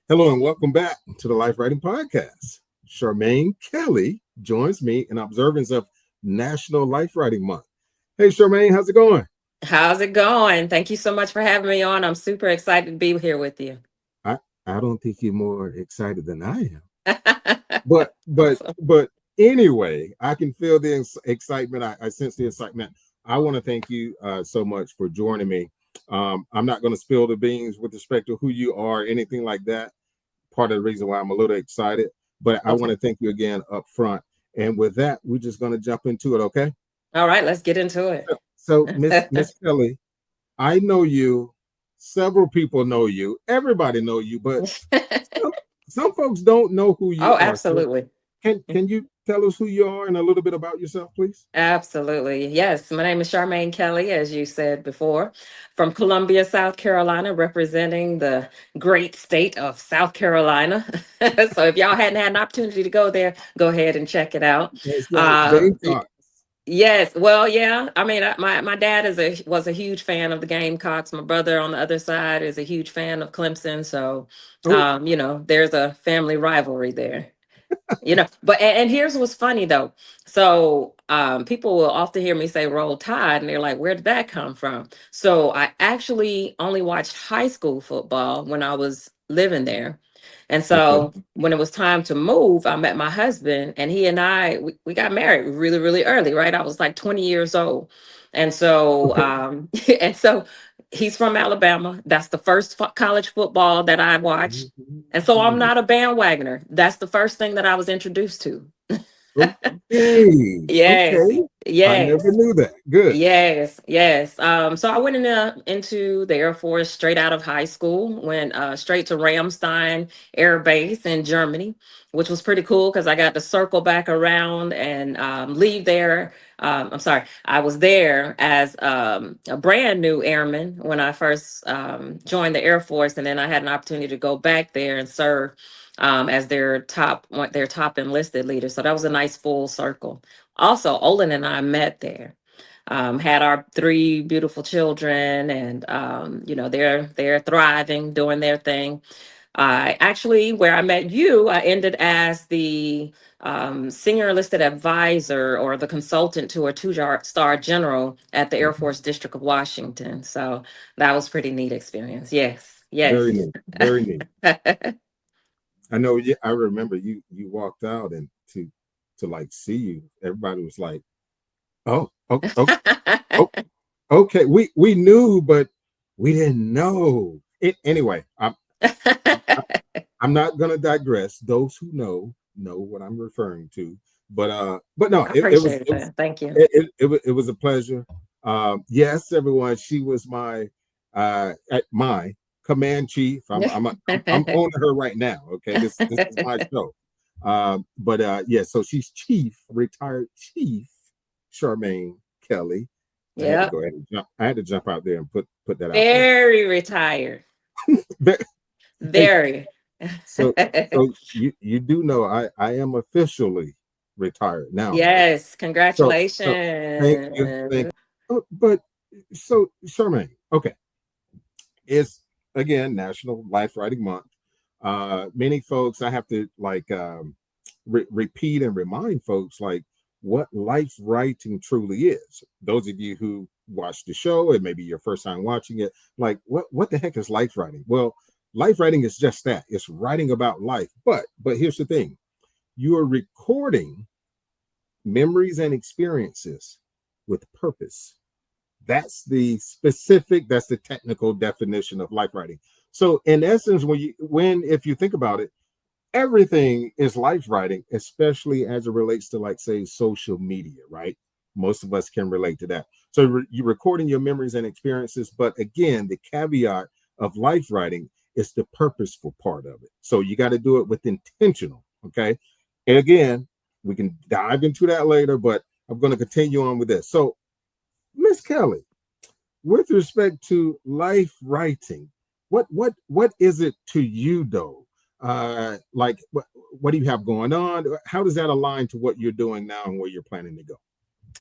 Hello and welcome back to the Life Writing Podcast. Charmaine Kelley joins me in observance of National Life Writing Month. Hey, Charmaine, how's it going? How's it going? Thank you so much for having me on. I'm super excited to be here with you. I, I don't think you're more excited than I am. But but Awesome. but anyway, I can feel the excitement. I sense the excitement. I want to thank you so much for joining me. I'm not going to spill the beans with respect to who you are, anything like that. Part of the reason why I'm a little excited, but I want Okay. to thank you again up front. And with that, we're just going to jump into it, okay? All right, let's get into it. So, Miss Kelly, I know you. Several people know you. Everybody know you, but some, some folks don't know who you Oh, are. So, absolutely. can you tell us who you are and a little bit about yourself, please? Absolutely. Yes, my name is Charmaine Kelley, as you said before, from Columbia, South Carolina, representing the great state of South Carolina. So if y'all hadn't had an opportunity to go there, go ahead and check it out. That's right, Uh, Gamecock. Yes, well, yeah. I mean, my dad was a huge fan of the Gamecocks. My brother on the other side is a huge fan of Clemson. So, Oh, there's a family rivalry there. But and here's what's funny though. So, people will often hear me say "Roll Tide," and they're like, "Where did that come from?" So, I actually only watched high school football when I was living there. And okay. so when it was time to move, I met my husband and he and we got married really, really early, right? I was like 20 years old. And so, Okay. and so he's from Alabama. That's the first college football that I watched. And so I'm Mhm. not a bandwagoner. That's the first thing that I was introduced to. Okay. Yes, Okay. I never yes. knew that. Good. Yes, yes. So I went into the Air Force straight out of high school, went straight to Ramstein Air Base in Germany, which was pretty cool because I got to circle back around and leave there. I'm sorry, I was there as a brand new airman when I first joined the Air Force, and then I had an opportunity to go back there and serve as their top enlisted leader. So that was a nice full circle. Also, Olin and I met there. Had our three beautiful children, and they're thriving, doing their thing. I actually, where I met you, I ended as the senior enlisted advisor or the consultant to a two-star general at the Air Force District of Washington. So that was pretty neat experience. Yes, Very yes. neat. Very neat. I know. Yeah, I remember you walked out and to like see you. Everybody was like, "Oh, oh, oh, oh okay." We knew, but we didn't know. Anyway, I'm not gonna digress. Those who know what I'm referring to. But no, I it was appreciate that. Thank you. it was a pleasure. Yes, everyone. She was my command chief. I'm owning her right now. Okay, this is my show. But yeah, so she's retired chief Charmaine Kelley. I had to Yep. go ahead and jump. I had to jump out there and put that out there. Very retired. Hey, Very. so you do know I am officially retired now. Yes, So thank you, thank congratulations. you. But so Charmaine, okay, it's again National Life Writing Month. Many folks I have to like repeat and remind folks like what life writing truly is. Those of you who watch the show and maybe your first time watching it, like what the heck is life writing? Well, life writing is just that. It's writing about life. But here's the thing. You are recording memories and experiences with purpose. That's the technical definition of life writing. So in essence, if you think about it, everything is life writing, especially as it relates to like say social media, right? Most of us can relate to that. So you're recording your memories and experiences, but again, the caveat of life writing is the purposeful part of it. So you got to do it with intentional, okay? And again, we can dive into that later, but I'm going to continue on with this. So, Miss Kelly, with respect to life writing, what is it to you though? Like what do you have going on? How does that align to what you're doing now and where you're planning to go?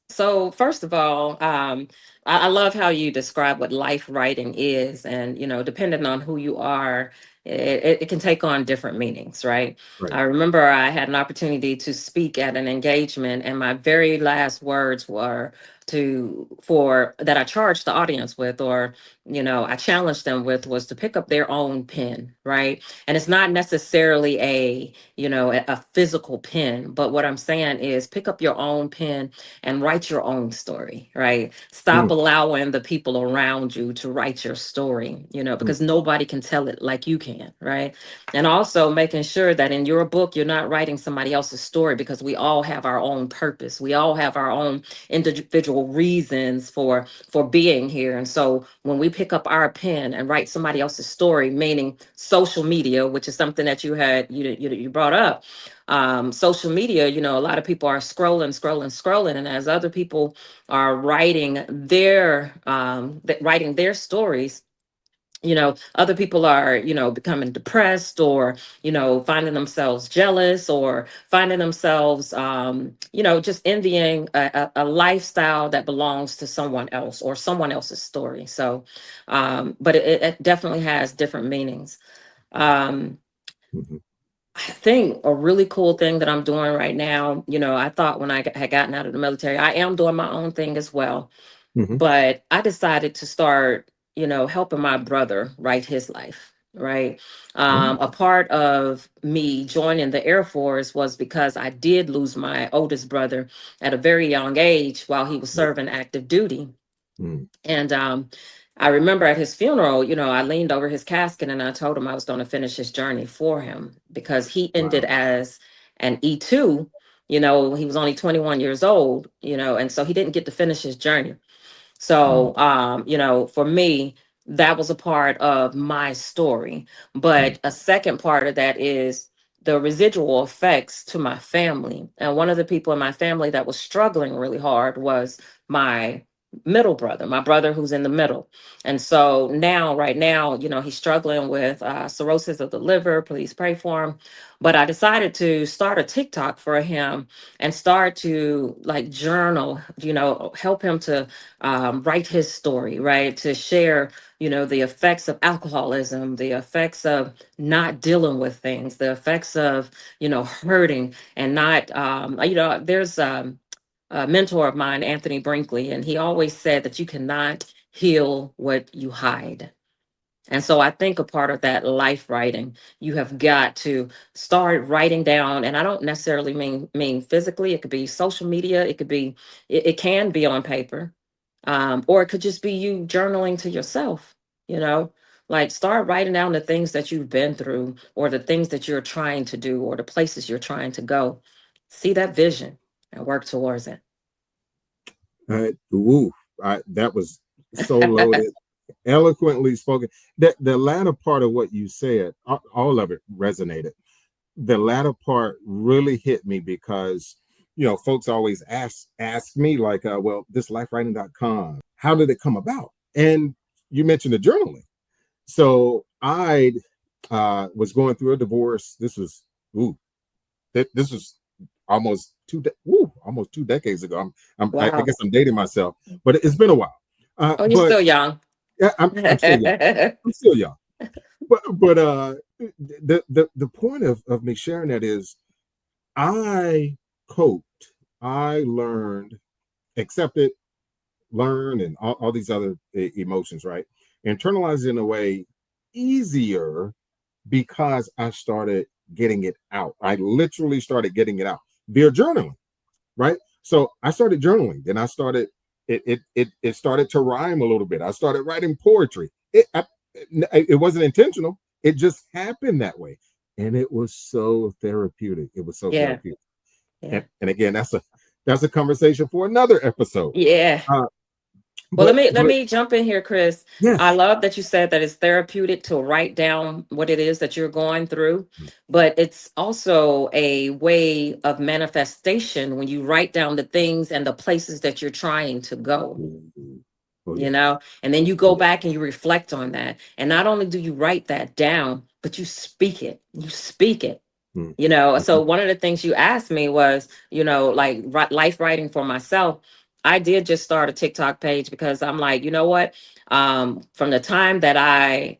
So, first of all, I love how you describe what life writing is. And, depending on who you are, it can take on different meanings, right? Right. I remember I had an opportunity to speak at an engagement, and my very last words were for that I charged the audience with, or I challenged them with, was to pick up their own pen, right? And it's not necessarily a physical pen, but what I'm saying is pick up your own pen and write your own story, right? Stop Mm, allowing the people around you to write your story, mm, because nobody can tell it like you can, right? And also making sure that in your book, you're not writing somebody else's story, because we all have our own purpose. We all have our own individual reasons for being here. And so when we pick up our pen and write somebody else's story, meaning social media, which is something that you brought up, social media, a lot of people are scrolling, and as other people are writing their stories, other people are becoming depressed, or finding themselves jealous, or finding themselves just envying a lifestyle that belongs to someone else, or someone else's story. So but it definitely has different meanings. um mhm, I think a really cool thing that I'm doing right now, I thought when I had gotten out of the military, I am doing my own thing as well, mhm, but I decided to start, helping my brother write his life. Right. mm, A part of me joining the Air Force was because I did lose my oldest brother at a very young age while he was right, serving active duty. mm, And I remember at his funeral, I leaned over his casket and I told him I was going to finish his journey for him, because he ended wow. as an E2. He was only 21 years old, and so he didn't get to finish his journey. Mm, So, for me, that was a part of my story. mm, But a second part of that is the residual effects to my family. And one of the people in my family that was struggling really hard was my middle brother, my brother who's in the middle. And so now, right now, he's struggling with cirrhosis of the liver. Please pray for him. But I decided to start a TikTok for him and start to like journal, help him to write his story, right? To share, the effects of alcoholism, the effects of not dealing with things, the effects of, hurting and not, there's a mentor of mine, Anthony Brinkley, and he always said that you cannot heal what you hide. And so I think a part of that life writing, you have got to start writing down, and I don't necessarily mean physically. It could be social media. It could be, it can be on paper, or it could just be you journaling to yourself. You know, like start writing down the things that you've been through, or the things that you're trying to do, or the places you're trying to go. See that vision and work towards it. woo, that was so loaded, eloquently spoken. That the latter part of what you said, all of it resonated. The latter part really hit me because folks always ask me like, well, this lifewriting.com, how did it come about? And you mentioned the journaling. So I was going through a divorce. This was ooh, this was almost almost 2 decades ago. I Wow. guess I'm dating myself, but it's been a while. Oh, you're But still young. yeah, I'm still young. I'm still young. But the point of me sharing that is I coped, I learned, accepted, learned, and all these other emotions, right? Internalized in a way easier because I started getting it out. I literally started getting it out via journaling, right? So I started journaling, then I started it started to rhyme a little bit. I started writing poetry. It wasn't intentional. It just happened that way, and it was so therapeutic. It was so Yeah. therapeutic. Yeah. And again, that's a conversation for another episode. Yeah. Uh, Well, let but me let but me jump in here, Chris. I yes, love that you said that it's therapeutic to write down what it is that you're going through, but it's also a way of manifestation when you write down the things and the places that you're trying to go, oh yeah, and then you oh go yeah. back and you reflect on that. And not only do you write that down, but you speak it. You speak it. Mm, So mhm, one of the things you asked me was, like life writing for myself. I did just start a TikTok page because I'm like, you know what? From the time that I,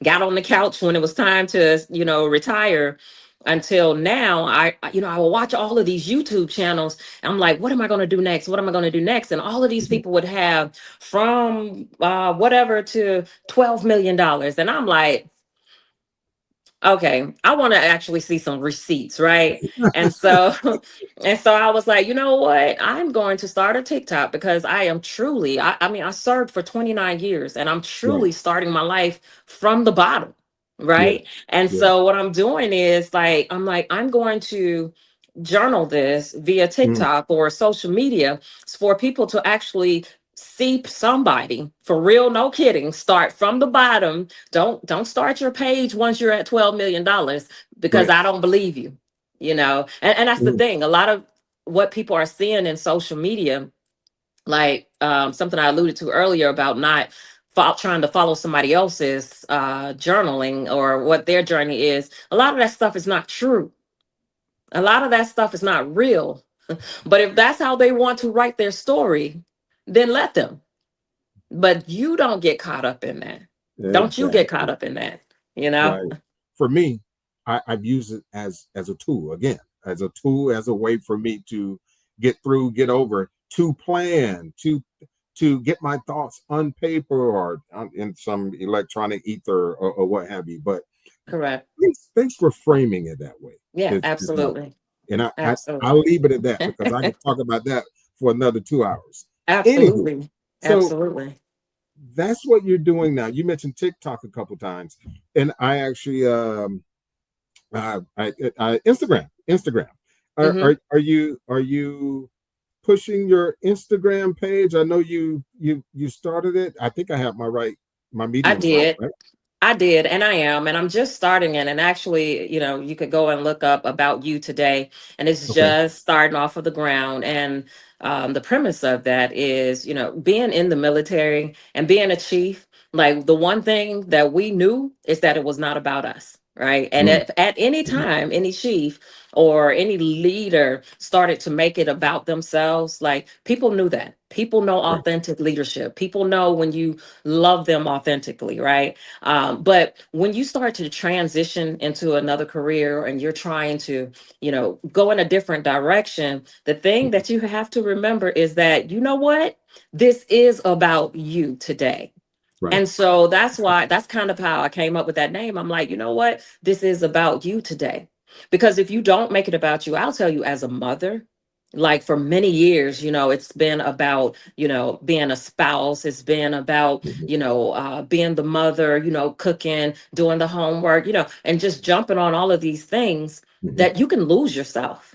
got on the couch when it was time to, retire until now, I will watch all of these YouTube channels. I'm like, what am I going to do next? What am I going to do next? And all of these Mhm. people would have from whatever to $12 million. And I'm like, okay, I want to actually see some receipts, right? And so and so I was like, you know what? I'm going to start a TikTok because I am truly, I mean, I served for 29 years and I'm Right. truly starting my life from the bottom, Yeah. right? And Yeah. so what I'm doing is I'm going to journal this via Mm. TikTok or social media for people to actually see somebody for real, no kidding, start from the bottom. Don't start your page once you're at $12 million, because Right. I don't believe you, and that's the Mm. thing. A lot of what people are seeing in social media, like something I alluded to earlier about not trying to follow somebody else's journaling or what their journey is. A lot of that stuff is not true. A lot of that stuff is not real. But if that's how they want to write their story, then let them. But you don't get caught up in that. Don't you get caught Exactly. up in that, you know? Right. For me, I've used it as a tool again, as a tool, as a way for me to get through, get over, to plan, to get my thoughts on paper or in some electronic ether or what have you. But Correct. thanks for framing it that way. Yeah, Is my absolutely. and I'll Absolutely. leave it at that because I could talk about that for another 2 hours. Anywho, Absolutely. so Absolutely. that's what you're doing now. You mentioned TikTok a couple times, and I actually Instagram. Hmm. Are you pushing your Instagram page? I know you started it. I think I have my I mediums right, did. right? I did, and I am, and I'm just starting it. And actually, you could go and look up About You Today, and it's Okay. just starting off of the ground. And the premise of that is, being in the military and being a chief, like the one thing that we knew is that it was not about us, right? And Mm, if at any mhm, time, any chief or any leader started to make it about themselves, like people knew that. People know right. authentic leadership. People know when you love them authentically, right? But when you start to transition into another career and you're trying to, go in a different direction, the thing Mhm, that you have to remember is that, you know what? This is about you today. right. And so that's kind of how I came up with that name. I'm like, you know what? This is about you today. Because if you don't make it about you, I'll tell you, as a mother, like for many years, it's been about, being a spouse. It's been about, Mhm, being the mother, cooking, doing the homework, and just jumping on all of these things mhm. that you can lose yourself.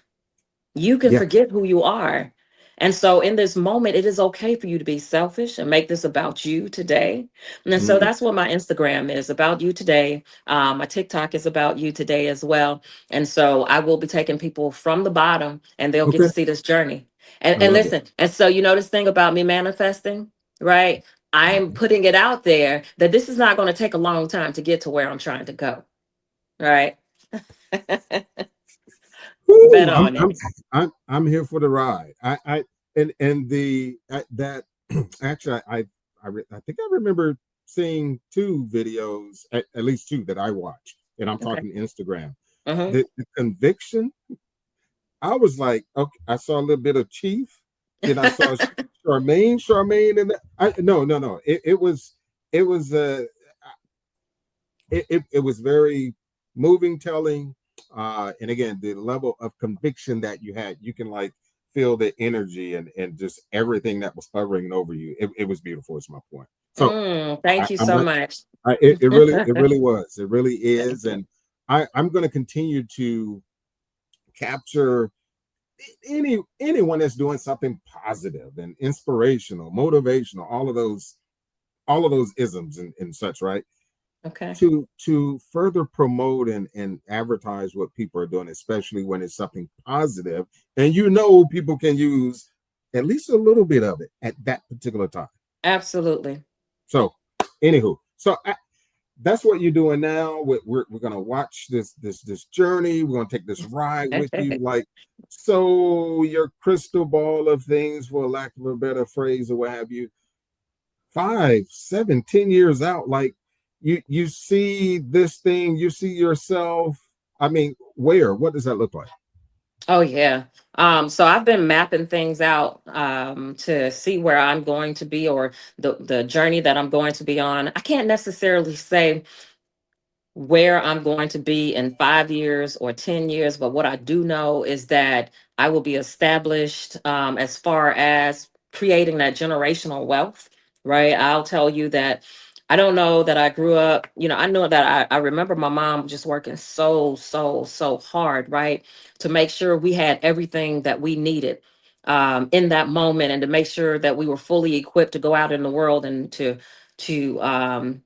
You can Yes. forget who you are. And so in this moment, it is okay for you to be selfish and make this about you today. And so Mm, that's what my Instagram is about, you today. My TikTok is about you today as well. And so I will be taking people from the bottom and they'll get okay. to see this journey. And, I and love it. listen, and so you know this thing about me manifesting, right? I'm Mhm. putting it out there that this is not going to take a long time to get to where I'm trying to go. Right. Bet Woo, on it. I'm here for the ride. And the that actually I think I remember seeing two videos, at least two that I watch, and I'm Okay. talking Instagram. Hmm. The conviction, I was like, okay, I saw a little bit of Chief, then I saw Charmaine, and no. It was it was very moving, telling, and again, the level of conviction that you had, you can like feel the energy and just everything that was hovering over you. It was beautiful. Is my point. So Thank you I'm so not. much. It really was. It really is, Thank you. and I'm going to continue to capture anyone that's doing something positive and inspirational, motivational, all of those isms and such, right? Okay. To further promote and advertise what people are doing, especially when it's something positive, and people can use at least a little bit of it at that particular time. Absolutely. So, anywho, so that's what you're doing now. We're gonna watch this journey. We're gonna take this ride with you. Like, so your crystal ball of things, for lack of a better phrase or what have you, 5, 7, 10 years out, like you see this thing, you see yourself. I mean, where? What does that look like? Oh yeah. So I've been mapping things out to see where I'm going to be, or the journey that I'm going to be on. I can't necessarily say where I'm going to be in 5 years or 10 years, but what I do know is that I will be established as far as creating that generational wealth, right? I'll tell you that I don't know that I grew up, I know that I remember my mom just working so hard, right? To make sure we had everything that we needed in that moment, and to make sure that we were fully equipped to go out in the world and to um,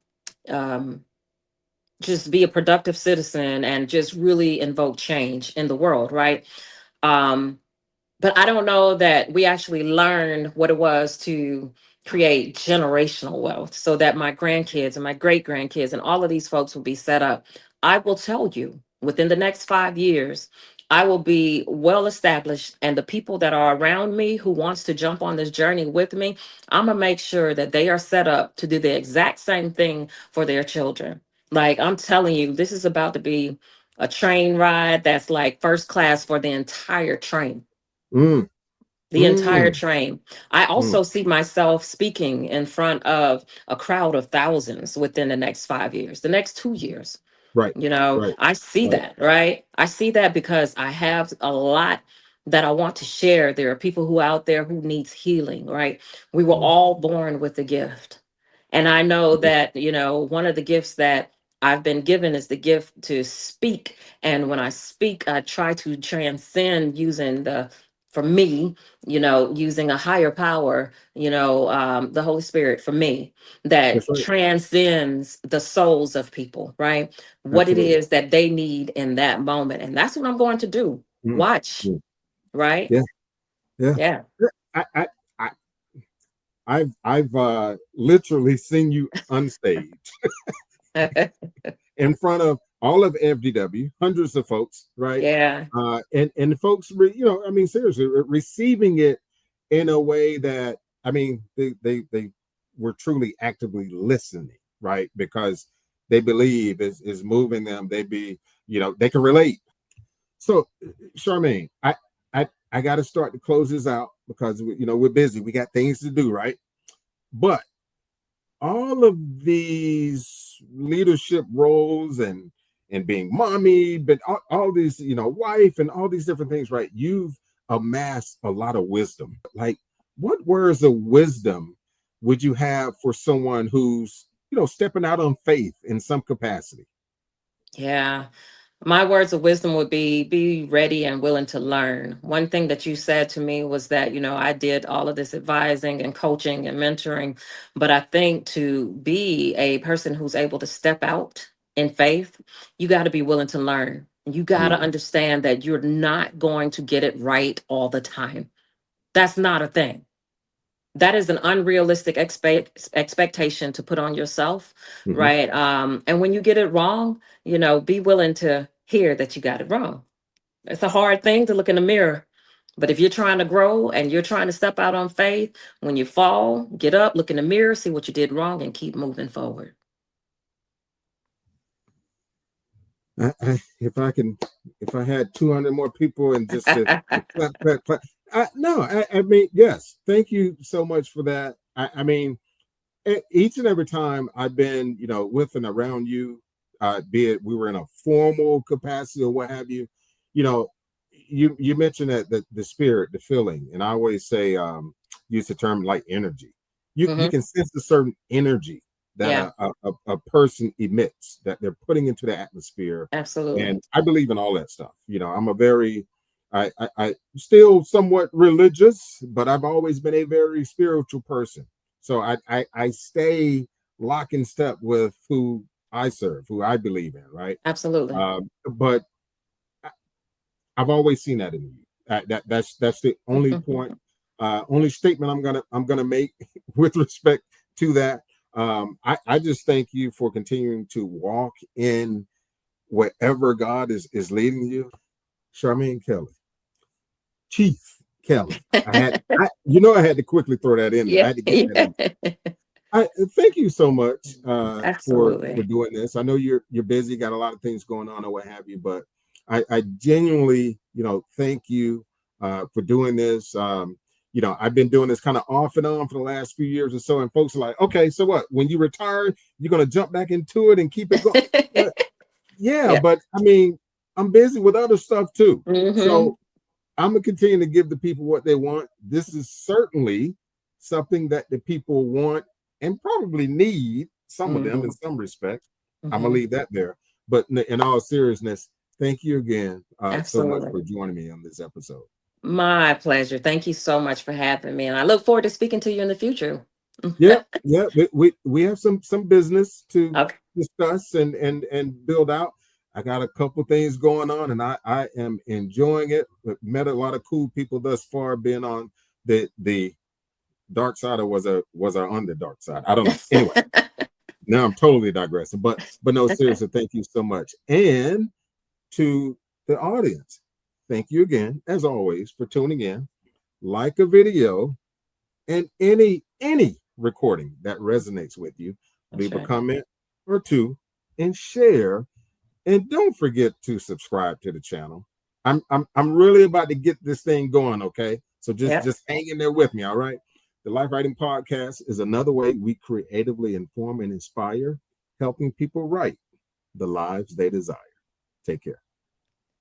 just be a productive citizen and just really invoke change in the world, right? Um, but I don't know that we actually learned what it was to create generational wealth so that my grandkids and my great grandkids and all of these folks will be set up. I will tell you within the next 5 years, I will be well established, and the people that are around me who wants to jump on this journey with me, I'm gonna make sure that they are set up to do the exact same thing for their children. Like I'm telling you, this is about to be a train ride that's like first class for the entire train. Mm, The entire mm, train. I mm. also see myself speaking in front of a crowd of thousands within the next 5 years, the next 2 years. Right, right, I see right. that, right? I see that because I have a lot that I want to share. There are people who out there who needs healing, right? We were Mm. all born with a gift. And I know that, one of the gifts that I've been given is the gift to speak. And when I speak, I try to transcend using for me, using a higher power, the Holy Spirit for me, That's that right. transcends the souls of people, right? What it Absolutely. is that they need in that moment. And that's what I'm going to do. Mm, Watch, mm. right? Yeah, yeah. Yeah. Yeah. I I've literally seen you unstage in front of all of FDW, hundreds of folks, right? Yeah, And the folks, I mean, seriously, receiving it in a way that, I mean, they were truly actively listening, right? Because they believe is moving them. They can relate. So, Charmaine, I got to start to close this out because we're busy. We got things to do, right? But all of these leadership roles and being mommy, but all these, wife and all these different things, right? You've amassed a lot of wisdom. Like, what words of wisdom would you have for someone who's, stepping out on faith in some capacity? yeah. My words of wisdom would be ready and willing to learn. One thing that you said to me was that, I did all of this advising and coaching and mentoring, but I think to be a person who's able to step out in faith, you got to be willing to learn. You got to Mm, understand that you're not going to get it right all the time. That's not a thing. That is an unrealistic expectation to put on yourself, mhm. right? And when you get it wrong, be willing to hear that you got it wrong. It's a hard thing to look in the mirror, but if you're trying to grow and you're trying to step out on faith, when you fall, get up, look in the mirror, see what you did wrong, and keep moving forward. If I had 200 more people and just to clap, clap, clap. No, I mean, yes, thank you so much for that. I mean, each and every time I've been, with and around you, be it we were in a formal capacity or what have you, you know, you mentioned that the spirit, the feeling, and I always say, use the term like energy. You Hmm. can sense a certain energy that Yeah, a person emits that they're putting into the atmosphere, absolutely. and I believe in all that stuff. I'm a very I still somewhat religious, but I've always been a very spiritual person. So I stay lock and step with who I serve, who I believe in, right? Absolutely. But I've always seen that in you. That's the only point, only statement I'm gonna make with respect to that. I just thank you for continuing to walk in wherever God is leading you. Charmaine Kelley, Chief Kelly. I had to quickly throw that in there. I Yeah, had to get that yeah. in. I thank you so much for Absolutely. doing this. I know you're busy, got a lot of things going on or what have you, but I genuinely, thank you for doing this. I've been doing this kind of off and on for the last few years or so, and folks are like, okay, so what? When you retire, you're gonna jump back into it and keep it going. Yeah, Yeah. but I mean, I'm busy with other stuff too. Hmm. So I'm gonna continue to give the people what they want. This is certainly something that the people want and probably need, some of them in Hmm. some respects. I'm gonna Hmm. leave that there. But in all seriousness, thank you again so much Absolutely. for joining me on this episode. My pleasure. Thank you so much for having me. And I look forward to speaking to you in the future. Yeah, yeah. We have some business to Okay. discuss and build out. I got a couple things going on, and I am enjoying it. Met a lot of cool people thus far. Being on the dark side, or was I on the dark side? I don't know. Anyway, now I'm totally digressing. But no, seriously, thank you so much. And to the audience, thank you again, as always, for tuning in. Like a video and any recording that resonates with you, That's leave a right. comment or two and share. And don't forget to subscribe to the channel. I'm really about to get this thing going, okay? So just Yep. just hang in there with me, all right? The Life Writing Podcast is another way we creatively inform and inspire, helping people write the lives they desire. Take care.